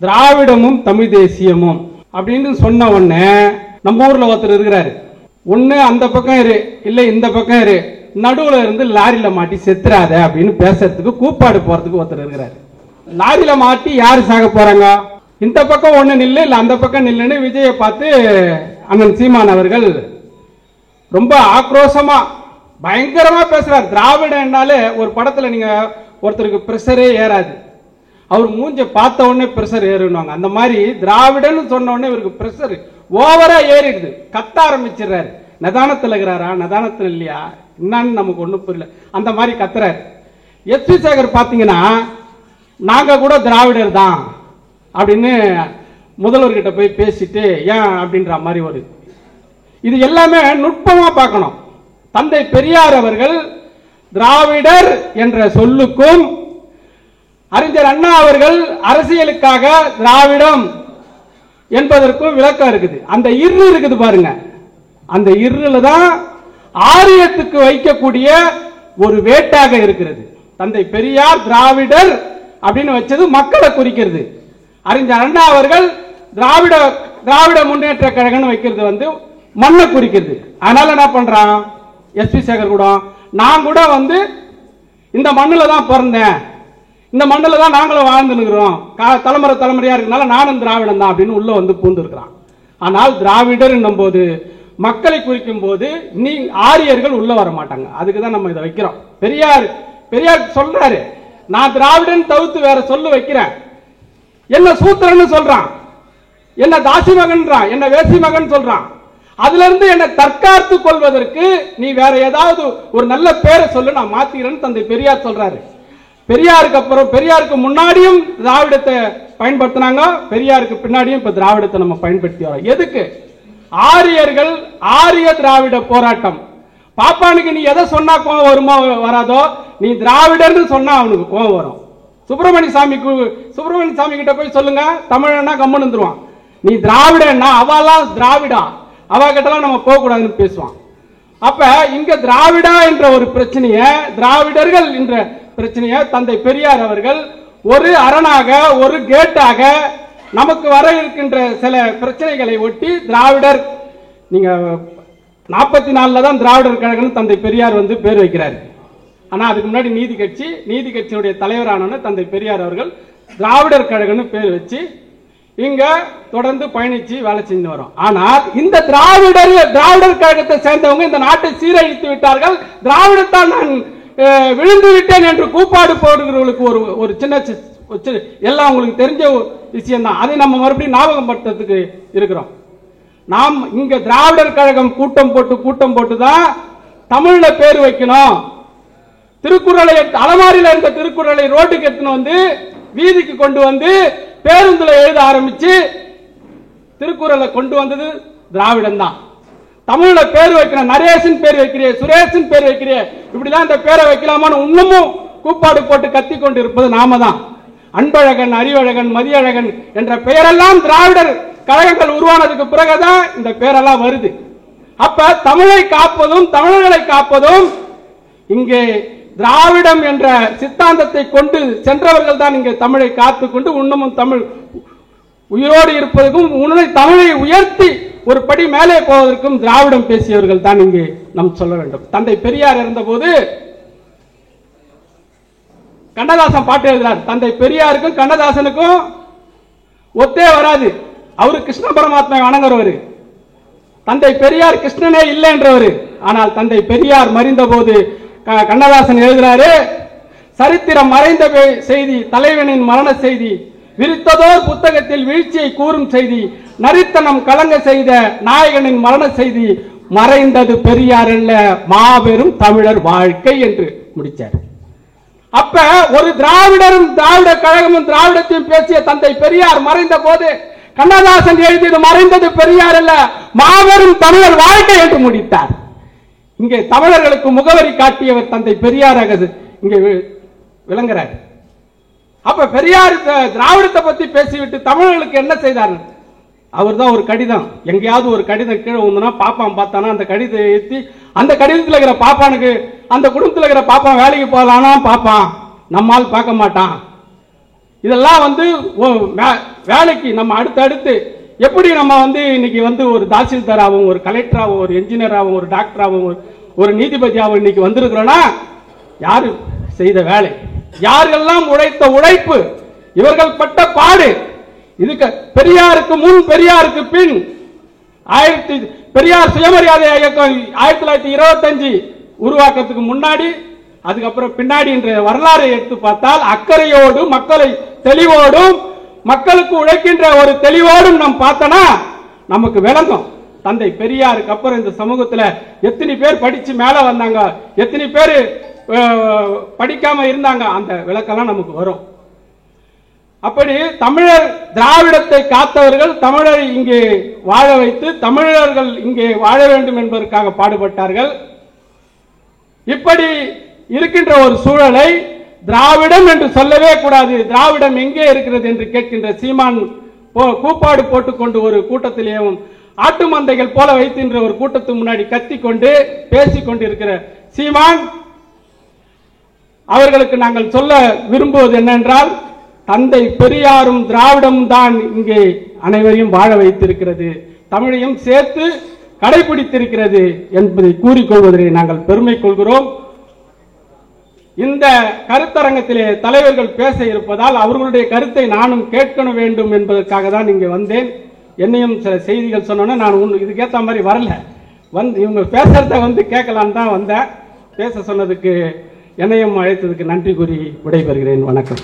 திராவிடமும் தமிழ் தேசியமும் அப்படின்னு சொன்ன உடனே நம்ம ஊர்ல ஒருத்தர் இருக்கிறாரு. ஒண்ணு அந்த பக்கம் இரு, இல்ல இந்த பக்கம் இரு, நடுவுல இருந்து லாரியில மாட்டி செத்துறாத அப்படின்னு பேசுறதுக்கு கூப்பாடு போறதுக்கு ஒருத்தர் இருக்கிறாரு. லாரியில மாட்டி யாரு சாக போறாங்க? இந்த பக்கம் ஒண்ணு நில்லு, இல்ல அந்த பக்கம் நில்லுன்னு விஜயை பார்த்து அண்ணன் சீமான் அவர்கள் ரொம்ப ஆக்ரோஷமா பயங்கரமா பேசுறாரு. திராவிடம்னாலே ஒரு படத்துல நீங்க ஒருத்தருக்கு பிரஷரே ஏறாது, அவர் மூஞ்ச பார்த்த உடனே பிரஷர் ஏறுவாங்க. அந்த மாதிரி திராவிடன்னு சொன்ன உடனே இவருக்கு பிரஷர் ஓவரா ஏறிடுது. கத்த ஆரம்பிச்சிடறாரு. நதானத்தில் இருக்கிறாரா, நதானத்தில் இல்லையா, என்னன்னு நமக்கு ஒண்ணும் புரியல, அந்த மாதிரி கத்துறாரு. எஸ்.வி. சேகர் பாத்தீங்கன்னா நாங்க கூட திராவிடர் தான் அப்படின்னு முதல்வர்கிட்ட போய் பேசிட்டு ஏன் அப்படின்ற மாதிரி ஒரு இது எல்லாமே நுட்பமா பார்க்கணும். தந்தை பெரியார் அவர்கள் திராவிடர் என்ற சொல்லுக்கும் அறிஞர் அண்ணா அவர்கள் அரசியலுக்காக திராவிடம் என்பதற்கும் விளக்கம் இருக்குது. அந்த இரு இருக்குது பாருங்க, அந்த இருல தான் ஆரியத்துக்கு வைக்கக்கூடிய ஒரு வேட்டாக இருக்கிறது. தந்தை பெரியார் திராவிடர் அப்படின்னு வச்சது மக்களை குறிக்கிறது. அறிஞர் அண்ணா அவர்கள் திராவிட முன்னேற்ற கழகம் வைக்கிறது மண்ணை குறிக்கிறது. அதனால என்ன பண்றான் எஸ்.பி. சேகர் கூட, நான் கூட இந்த மண்ணில் தான் பிறந்தேன், இந்த மண்ணில் தான் நாங்களும் வாழ்ந்துருக்கிறோம், தலைமுறையா இருக்கனால நானும் திராவிடம் தான் அப்படின்னு உள்ள பூந்து இருக்கிறான். ஆனால் திராவிடர் என்னும் போது மக்களை குறிக்கும் போது நீ ஆரியர்கள் உள்ள வர மாட்டாங்க. அதுக்கு தான் நம்ம இதை வைக்கிறோம். பெரியார் சொல்றாரு, நான் திராவிடன் தவிர்த்து வேற சொல்லு வைக்கிறேன், என்ன சூத்திரன்னு சொல்றான், என்ன தாசி மகன்றான், என்ன வேசி மகன் சொல்றான். அதுல இருந்து என்ன தற்காத்து கொள்வதற்கு நீ வேற ஏதாவது ஒரு நல்ல பேரை சொல்லு, நான் மாத்திக்கிறேன்னு தந்தை பெரியார் சொல்றாரு. பெரியாருக்கு அப்புறம் பெரியாருக்கு முன்னாடியும் திராவிடத்தை பயன்படுத்தினாங்க, பெரியாருக்கு பின்னாடியும் இப்ப திராவிடத்தை நம்ம பயன்படுத்தி வரோம். எதுக்கு? ஆரியர்கள் ஆரிய திராவிட போராட்டம். பாப்பானுக்கு நீ எதை சொன்னா கோவம் வருமா வராதோ, நீ திராவிடர்னு சொன்னா அவனுக்கு கோவம் வரும். சுப்பிரமணிய சாமி கிட்ட போய் சொல்லுங்க, தமிழன்னா கம்மன் வந்துருவான். நீ திராவிடன்னா அவெல்லாம் திராவிடா, அவ கிட்டலாம் நம்ம போக கூடாதுன்னு பேசுவான். அப்ப இங்க திராவிடா என்ற ஒரு பிரச்சனைய, திராவிடர்கள் என்ற பிரச்சனைய தந்தை பெரியார் அவர்கள் ஒரு அரணாக ஒரு கேட்டாக நமக்கு வர இருக்கின்ற சில பிரச்சனைகளை ஒட்டி திராவிடர், நீங்க 44 தான் திராவிடர் கழகம் தந்தை பெரியார் பேர் வைக்கிறார். ஆனா அதுக்கு முன்னாடி நீதி கட்சியுடைய தலைவரான தந்தை பெரியார் அவர்கள் திராவிடர் கழகம்னு பேர் வச்சு இங்க தொடர்ந்து பயணிச்சு வேலை செஞ்சு வரோம். ஆனால் இந்த திராவிடர் கழகத்தை சேர்ந்தவங்க இந்த நாட்டை சீரழித்து விட்டார்கள், திராவிடத்தால் நான் விழுந்து விட்டேன் என்று கூப்பாடு போடுகிறவர்களுக்கு ஒரு சின்ன எல்லாம் உங்களுக்கு தெரிஞ்ச விஷயம் தான். அதை நம்ம மறுபடியும் ஞாபகப்படுத்துறதுக்கு இருக்கிறோம். நாம் இங்க திராவிடர் கழகம் கூட்டம் போட்டு தான் தமிழ்ல பேர் வைக்கணும். திருக்குறளை அலமாரியில் இருந்த திருக்குறளை ரோட்டுக்கு எடுத்துன்னு வீதிக்கு கொண்டு பேருந்துல எழுத ஆரம்பிச்சு திருக்குறளை கொண்டு வந்தது திராவிடம் தான். தமிழ்ல பேர் வைக்கிற நரேசன் பேர் வைக்கிறிய, சுரேஷன் பேர் வைக்கிறிய, இப்படிலாம் இந்த பேரை வைக்கலாமான்னு இன்னமும் கூப்பாடு போட்டு கத்தி கொண்டு இருப்பது நாம தான். அன்பழகன், அறிவழகன், மதியழகன் என்ற பெயரெல்லாம் திராவிடர் கழகங்கள் உருவானதுக்கு பிறகுதான் இந்த பேரெல்லாம் வருது. அப்ப தமிழை காப்பதும் தமிழர்களை காப்பதும் இங்கே திராவிடம் என்ற சித்தாந்தத்தை கொண்டு சென்றவர்கள் தான் இங்கே தமிழை காத்துக்கொண்டு இன்னமும் தமிழ் உயிரோடு இருப்பதற்கும் தமிழை உயர்த்தி ஒரு படி மேலே போவதற்கும் திராவிடம் பேசியவர்கள் தான் இங்கே நாம் சொல்ல வேண்டும். தந்தை பெரியார் இருந்தபோது கண்ணதாசன் பாட்டு எழுதுறார். தந்தை பெரியாருக்கும் கண்ணதாசனுக்கும் ஒத்தே வராது. அவரு கிருஷ்ண பரமாத்மா வணங்குறவர், தந்தை பெரியார் கிருஷ்ணனே இல்லை என்றவர். ஆனால் தந்தை பெரியார் மறைந்த போது கண்ணதாசன் எழுதுறாரு, சரித்திரம் மறைந்த செய்தி, தலைவனின் மரண செய்தி, விரித்ததோர் புத்தகத்தில் வீழ்ச்சியை கூறும் செய்தி, நரித்தனம் கலங்க செய்த நாயகனின் மரண செய்தி, மறைந்தது பெரியார் அல்ல மாபெரும் தமிழர் வாழ்க்கை என்று முடிச்சார். அப்ப ஒரு திராவிடரும் திராவிட கழகமும் திராவிடத்தையும் பேசிய தந்தை பெரியார் மறைந்த போது கண்ணதாசன் எழுதியது மறைந்தது பெரியார் அல்ல மாபெரும் தமிழர் வாழ்க்கை என்று முடித்தார். இங்கே தமிழர்களுக்கு முகவரி காட்டியவர் தந்தை பெரியாராக இங்கே விளங்குறார். அப்ப பெரியார் திராவிடத்தை பத்தி பேசிவிட்டு தமிழர்களுக்கு என்ன செய்தார்? அவர் தான் ஒரு கடிதம், எங்கேயாவது ஒரு கடிதம் கீழே வந்தனா பாப்பான் பார்த்தானா அந்த கடிதத்தை ஏற்றி அந்த கடிதத்தில் இருக்கிற பாப்பானுக்கு அந்த குடும்பத்தில் இருக்கிற பாப்பான் வேலைக்கு போகலான்னா பாப்பான், நம்மால் பார்க்க மாட்டான். இதெல்லாம் வேலைக்கு நம்ம அடுத்து எப்படி நம்ம இன்னைக்கு ஒரு தாசில்தாராகவும், ஒரு கலெக்டராகவும், ஒரு என்ஜினியராகவும், ஒரு டாக்டராகவும், ஒரு நீதிபதியாகவும் இன்னைக்கு வந்திருக்கிறோம்னா யாரு செய்த வேலை, யாரெல்லாம் உழைத்த உழைப்பு, இவர்கள் பட்ட பாடு. இதுக்கு பெரியாருக்கு முன் பெரியாருக்கு பின் பெரியார் சுயமரியாதை இயக்கம் 1925 உருவாக்கத்துக்கு முன்னாடி, அதுக்கப்புறம் பின்னாடி என்ற வரலாறை எடுத்து பார்த்தால் அக்கறையோடும் மக்களை தெளிவோடும் மக்களுக்கு உழைக்கின்ற ஒரு தெளிவோடும் நாம் பார்த்தனா நமக்கு விளங்கும். தந்தை பெரியாருக்கு அப்புறம் இந்த சமூகத்தில் எத்தனை பேர் படிச்சு மேல வந்தாங்க, எத்தனை பேர் படிக்காம இருந்தாங்க, அந்த விளக்கெல்லாம் நமக்கு வரும். அப்படி தமிழர் திராவிடத்தை காத்தவர்கள் தமிழரை இங்கே வாழ வைத்து தமிழர்கள் இங்கே வாழ வேண்டும் என்பதற்காக பாடுபட்டார்கள். இப்படி இருக்கின்ற ஒரு சூழலை திராவிடம் என்று சொல்லவே கூடாது, திராவிடம் எங்கே இருக்கிறது என்று கேட்கின்ற சீமான் கூப்பாடு போட்டுக்கொண்டு ஒரு கூட்டத்திலேயும் ஆட்டு மந்தைகள் போல வைத்தின்ற ஒரு கூட்டத்துக்கு முன்னாடி கத்திக்கொண்டு பேசிக் கொண்டிருக்கிற சீமான் அவர்களுக்கு நாங்கள் சொல்ல விரும்புவது என்னென்றால், தந்தை பெரியாரும் திராவிடம் தான் இங்கே அனைவரையும் வாழ வைத்திருக்கிறது, தமிழையும் சேர்த்து கடைபிடித்திருக்கிறது என்பதை கூறிக்கொள்வதை நாங்கள் பெருமை கொள்கிறோம். இந்த கருத்தரங்கத்திலே தலைவர்கள் பேச இருப்பதால் அவர்களுடைய கருத்தை நானும் கேட்க வேண்டும் என்பதற்காக தான் இங்கே வந்தேன். என்னையும் சில செய்திகள் சொன்னோன்னா நான் இதுக்கேற்ற மாதிரி வரல, இவங்க பேசுறத கேட்கலான்னு தான் வந்தேன். பேச சொன்னதுக்கு என்னையும் அழைத்ததுக்கு நன்றி கூறி விடைபெறுகிறேன். வணக்கம்.